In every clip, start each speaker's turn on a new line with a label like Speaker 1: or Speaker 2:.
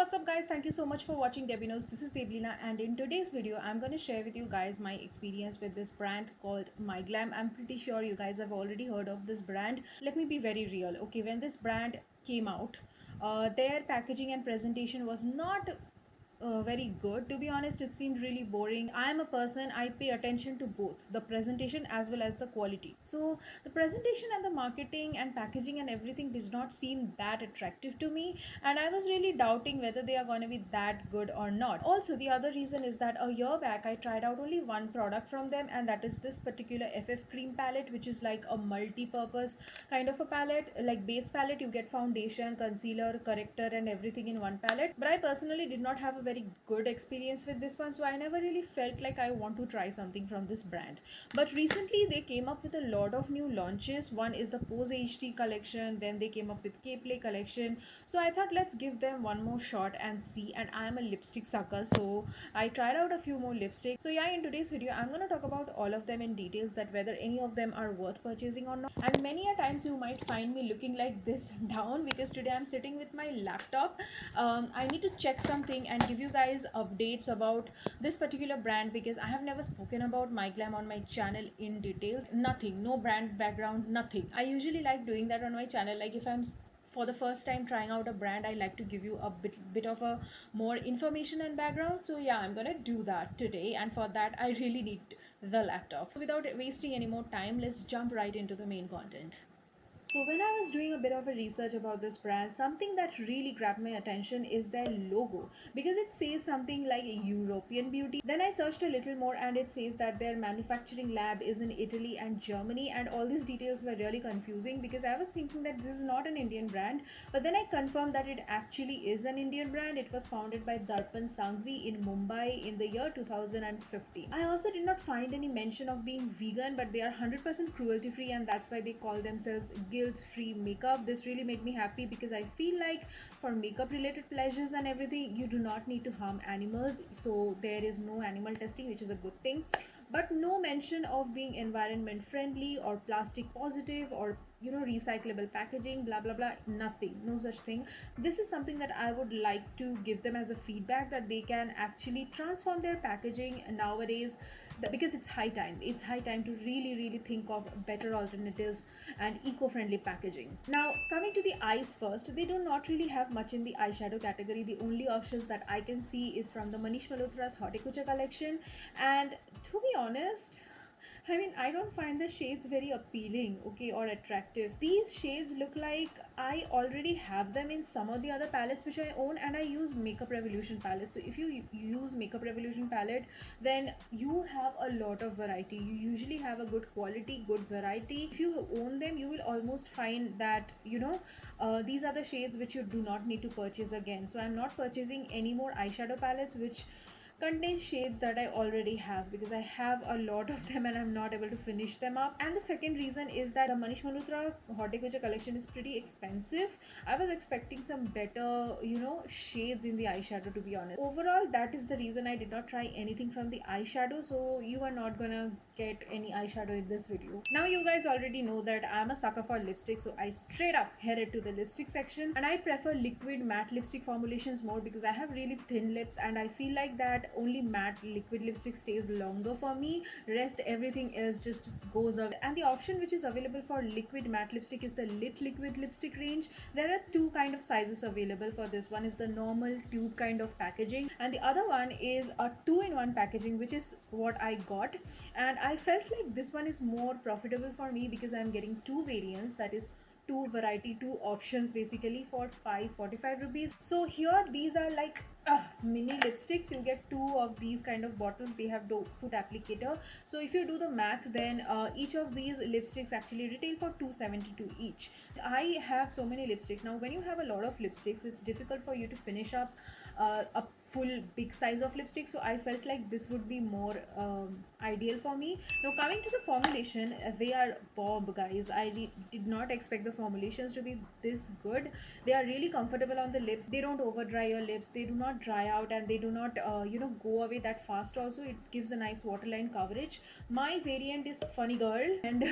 Speaker 1: what's up guys, thank you so much for watching Debinos. This is Debalina, and in today's video I'm going to share with you guys my experience with this brand called Myglamm. I'm pretty sure you guys have already heard of this brand. Let me be very real. Okay, when this brand came out, their packaging and presentation was not very good. To be honest, it seemed really boring. I am a person, I pay attention to both the presentation as well as the quality. So the presentation and the marketing and packaging and everything did not seem that attractive to me, and I was really doubting whether they are going to be that good or not. Also, the other reason is that a year back I tried out only one product from them, and that is this particular FF cream palette, which is like a multi-purpose kind of a palette. Like base palette, you get foundation, concealer, corrector and everything in one palette. But I personally did not have a very good experience with this one, so I never really felt like I want to try something from this brand. But recently they came up with a lot of new launches. One is the Pose HD collection, then they came up with K.PLAY collection. So I thought let's give them one more shot and see. And I am a lipstick sucker, so I tried out a few more lipsticks. So yeah, in today's video I'm going to talk about all of them in details, that whether any of them are worth purchasing or not. And many a times you might find me looking like this down, because today I'm sitting with my laptop. I need to check something and give you guys updates about this particular brand, because I have never spoken about Myglamm on my channel in details. Nothing, no brand background, nothing. I usually like doing that on my channel. Like if I'm for the first time trying out a brand, I like to give you a bit of a more information and background. So yeah, I'm gonna do that today, and for that I really need the laptop. Without wasting any more time, let's jump right into the main content. So when I was doing a bit of a research about this brand, something that really grabbed my attention is their logo, because it says something like European beauty. Then I searched a little more and it says that their manufacturing lab is in Italy and Germany, and all these details were really confusing because I was thinking that this is not an Indian brand, but then I confirmed that it actually is an Indian brand. It was founded by Darpan Sanghvi in Mumbai in the year 2015. I also did not find any mention of being vegan, but they are 100% cruelty free, and that's why they call themselves guilt-free makeup. This really made me happy, because I feel like for makeup related pleasures and everything, you do not need to harm animals, so there is no animal testing, which is a good thing. But no mention of being environment friendly or plastic positive or recyclable packaging, blah blah blah, nothing, no such thing. This is something that I would like to give them as a feedback, that they can actually transform their packaging nowadays, because it's high time. It's high time to really think of better alternatives and eco-friendly packaging. Now coming to the eyes first, they do not really have much in the eyeshadow category. The only options that I can see is from the Manish Malhotra's Horticulture collection, and to be honest, I mean, I don't find the shades very appealing, okay, or attractive. These shades look like I already have them in some of the other palettes which I own, and I use Makeup Revolution palette. So if you use Makeup Revolution palette, then you have a lot of variety. You usually have a good quality, good variety. If you own them, you will almost find that these are the shades which you do not need to purchase again. So I'm not purchasing any more eyeshadow palettes which contains shades that I already have, because I have a lot of them and I'm not able to finish them up. And the second reason is that the Manish Malhotra Horticulture collection is pretty expensive. I was expecting some better shades in the eyeshadow, to be honest. Overall, that is the reason I did not try anything from the eyeshadow, so you are not gonna get any eyeshadow in this video. Now you guys already know that I'm a sucker for lipstick, so I straight up headed to the lipstick section, and I prefer liquid matte lipstick formulations more, because I have really thin lips and I feel like that only matte liquid lipstick stays longer for me. Rest everything else just goes away. And the option which is available for liquid matte lipstick is the Lit liquid lipstick range. There are two kind of sizes available for this. One is the normal tube kind of packaging, and the other one is a 2-in-1 packaging, which is what I got. And I felt like this one is more profitable for me, because I'm getting two variants, that is two options basically, for 545 rupees. So here these are like mini lipsticks. You get two of these kind of bottles. They have doe foot applicator. So if you do the math, then each of these lipsticks actually retail for 272 each. I have so many lipsticks. Now when you have a lot of lipsticks, it's difficult for you to finish up a full big size of lipstick, so I felt like this would be more ideal for me. Now coming to the formulation, they are bomb, guys. I did not expect the formulations to be this good. They are really comfortable on the lips. They don't over dry your lips. They do not not dry out and they do not go away that fast. Also, it gives a nice waterline coverage. My variant is Funny Girl, and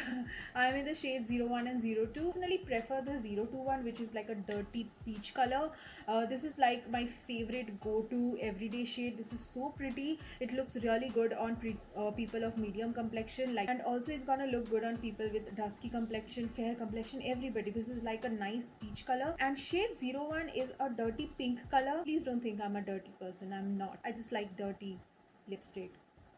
Speaker 1: I'm in the shade 01 and 02. Personally prefer the 02 one, which is like a dirty peach color. This is like my favorite go-to everyday shade. This is so pretty. It looks really good on people of medium complexion, like, and also it's gonna look good on people with dusky complexion, fair complexion, everybody. This is like a nice peach color. And shade 01 is a dirty pink color. Please don't think I'm a dirty person. I'm not. I just like dirty lipstick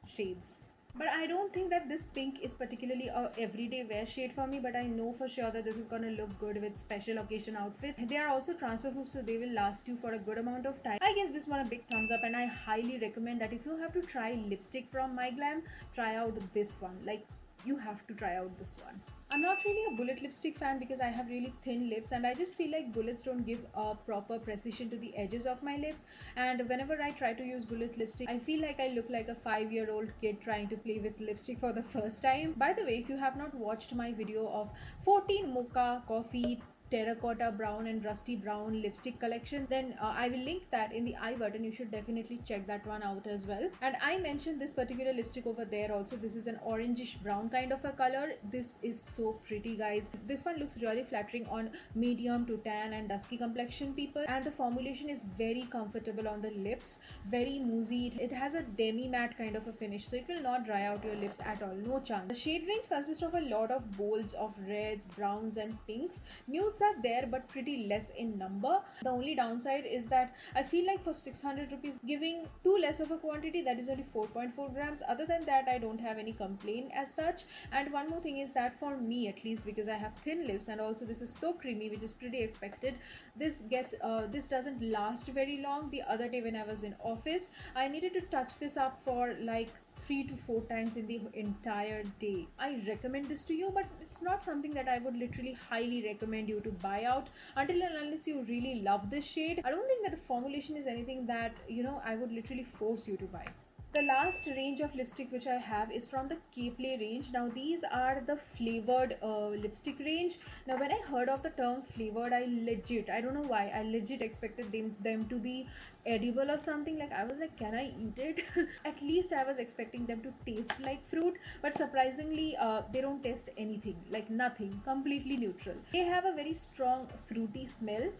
Speaker 1: shades. But I don't think that this pink is particularly a everyday wear shade for me, but I know for sure that this is gonna look good with special occasion outfit. They are also transfer proof, so they will last you for a good amount of time. I give this one a big thumbs up, and I highly recommend that if you have to try lipstick from Myglamm, try out this one. Like, you have to try out this one. I'm not really a bullet lipstick fan because I have really thin lips, and I just feel like bullets don't give a proper precision to the edges of my lips. And whenever I try to use bullet lipstick, I feel like I look like a 5-year-old kid trying to play with lipstick for the first time. By the way, if you have not watched my video of 14 mocha, coffee, terracotta brown and rusty brown lipstick collection, then I will link that in the I button. You should definitely check that one out as well. And I mentioned this particular lipstick over there also. This is an orangish brown kind of a color. This is so pretty, guys. This one looks really flattering on medium to tan and dusky complexion people, and the formulation is very comfortable on the lips, very moussey. It has a demi matte kind of a finish, so it will not dry out your lips at all, no chance. The shade range consists of a lot of bolds of reds, browns and pinks. Nudes are there but pretty less in number. The only downside is that I feel like for 600 rupees giving too less of a quantity, that is only 4.4 grams. Other than that, I don't have any complaint as such. And one more thing is that for me, at least, because I have thin lips and also this is so creamy, which is pretty expected, this doesn't last very long. The other day when I was in office, I needed to touch this up for like 3 to 4 times in the entire day. I recommend this to you, but it's not something that I would literally highly recommend you to buy out until and unless you really love this shade. I don't think that the formulation is anything that I would literally force you to buy. The last range of lipstick which I have is from the K.PLAY range. Now these are the flavored lipstick range. Now when I heard of the term flavored, I don't know why, I legit expected them to be edible or something. Like, I was like, can I eat it? At least I was expecting them to taste like fruit, but surprisingly they don't taste anything, like nothing, completely neutral. They have a very strong fruity smell,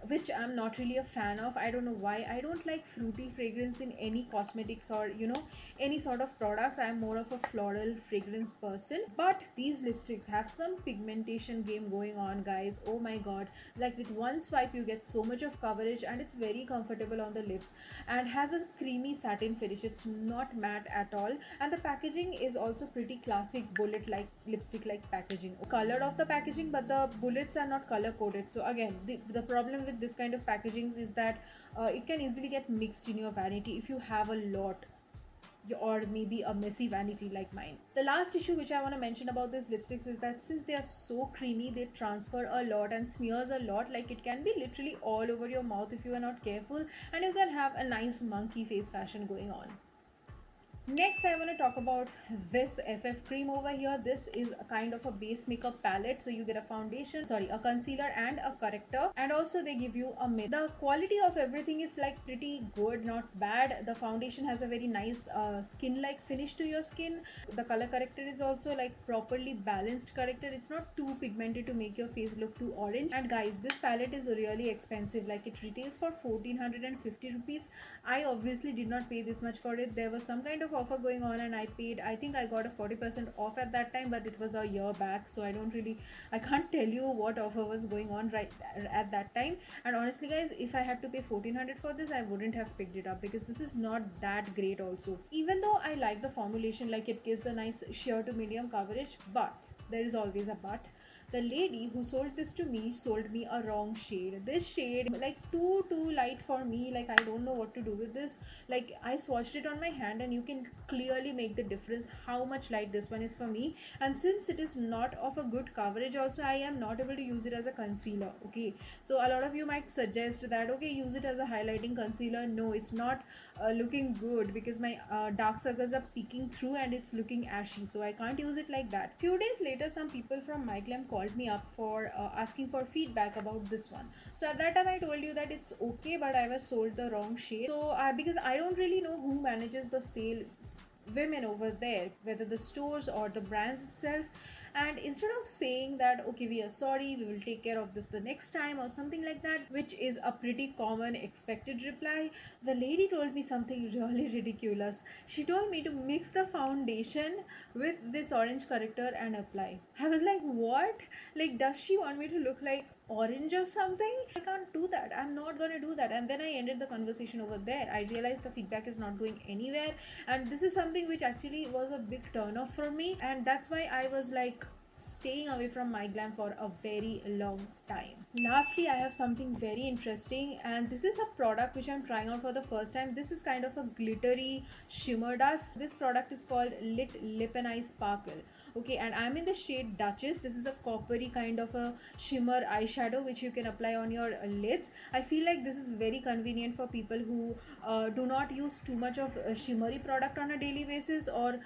Speaker 1: which I'm not really a fan of. I don't know why. I don't like fruity fragrance in any cosmetics or any sort of products. I'm more of a floral fragrance person. But these lipsticks have some pigmentation game going on, guys. Oh my god. Like, with one swipe you get so much of coverage, and it's very comfortable on the lips and has a creamy satin finish. It's not matte at all, and the packaging is also pretty classic bullet like lipstick like packaging. Color of the packaging, but the bullets are not color coded. So again, the problem with this kind of packagings is that it can easily get mixed in your vanity if you have a lot, or maybe a messy vanity like mine. The last issue which I want to mention about these lipsticks is that since they are so creamy, they transfer a lot and smears a lot. Like, it can be literally all over your mouth if you are not careful, and you can have a nice monkey face fashion going on. Next, I want to talk about this FF cream over here. This is a kind of a base makeup palette. So you get a foundation, a concealer and a corrector, and also they give you a mitt. The quality of everything is like pretty good, not bad. The foundation has a very nice skin-like finish to your skin. The color corrector is also like properly balanced corrector. It's not too pigmented to make your face look too orange. And guys, this palette is really expensive. Like, it retails for 1450 rupees. I obviously did not pay this much for it. There was some kind of offer going on and I think I got a 40% off at that time, but it was a year back, so I can't tell you what offer was going on right at that time. And honestly, guys, if I had to pay 1400 for this, I wouldn't have picked it up because this is not that great also. Even though I like the formulation, like, it gives a nice sheer to medium coverage, but there is always a but. The lady who sold this to me sold me a wrong shade. This shade, like, too light for me. Like, I don't know what to do with this. Like, I swatched it on my hand and you can clearly make the difference how much light this one is for me. And since it is not of a good coverage also, I am not able to use it as a concealer. Okay, so a lot of you might suggest that, okay, use it as a highlighting concealer. No, it's not looking good because my dark circles are peeking through and it's looking ashy, so I can't use it like that. Few days later, some people from Myglamm called me up for asking for feedback about this one. So at that time I told you that it's okay, but I was sold the wrong shade. So because I don't really know who manages the sales women over there, whether the stores or the brands itself, and instead of saying that okay, we are sorry, we will take care of this the next time or something like that, which is a pretty common expected reply, the lady told me something really ridiculous. She told me to mix the foundation with this orange corrector and apply. I was like, what? Like, does she want me to look like orange or something? I can't do that. I'm not gonna do that. And then I ended the conversation over there. I realized the feedback is not going anywhere, and this is something which actually was a big turn off for me, and that's why I was like staying away from Myglamm for a very long time. Lastly, I have something very interesting, and this is a product which I'm trying out for the first time. This is kind of a glittery shimmer dust. This product is called Lit Lip and Eye Sparkle. Okay, and I'm in the shade Duchess. This is a coppery kind of a shimmer eyeshadow which you can apply on your lids. I feel like this is very convenient for people who do not use too much of shimmery product on a daily basis, or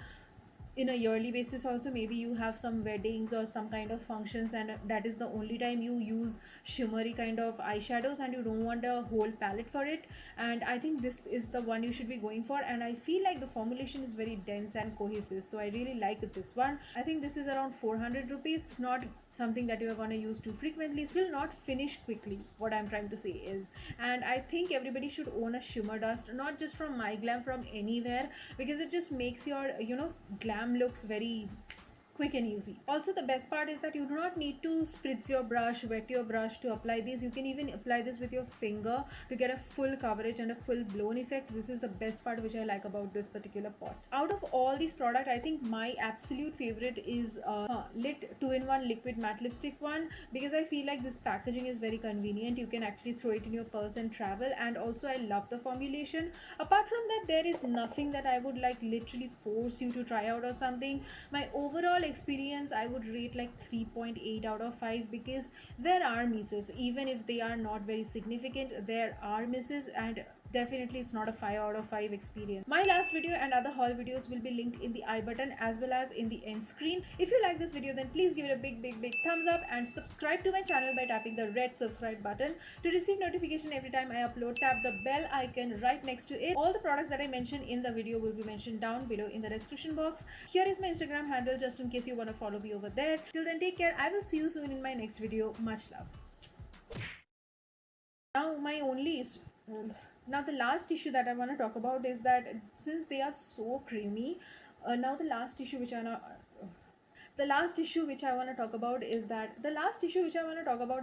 Speaker 1: in a yearly basis also. Maybe you have some weddings or some kind of functions, and that is the only time you use shimmery kind of eyeshadows, and you don't want a whole palette for it. And I think this is the one you should be going for, and I feel like the formulation is very dense and cohesive, so I really like this one. I think this is around 400 rupees. It's not something that you are going to use too frequently. It will not finish quickly, what I'm trying to say is. And I think everybody should own a shimmer dust, not just from Myglamm, from anywhere, because it just makes your glam looks very quick and easy. Also, the best part is that you do not need to spritz your brush, wet your brush to apply these. You can even apply this with your finger to get a full coverage and a full blown effect. This is the best part which I like about this particular pot. Out of all these products, I think my absolute favorite is Lit 2-in-1 liquid matte lipstick one, because I feel like this packaging is very convenient. You can actually throw it in your purse and travel, and also I love the formulation. Apart from that, there is nothing that I would like literally force you to try out or something. My overall experience, I would rate like 3.8 out of 5, because there are misses. Even if they are not very significant, there are misses, and definitely it's not a 5 out of 5 experience. My last video and other haul videos will be linked in the I button as well as in the end screen. If you like this video, then please give it a big thumbs up, and subscribe to my channel by tapping the red subscribe button. To receive notification every time I upload, tap the bell icon right next to it. All the products that I mentioned in the video will be mentioned down below in the description box. Here is my Instagram handle, just in case you want to follow me over there. Till then, take care. I will see you soon in my next video. Much love. Now the last issue that I want to talk about is that since they are so creamy, now the last issue which I want to talk about is that the last issue which I want to talk about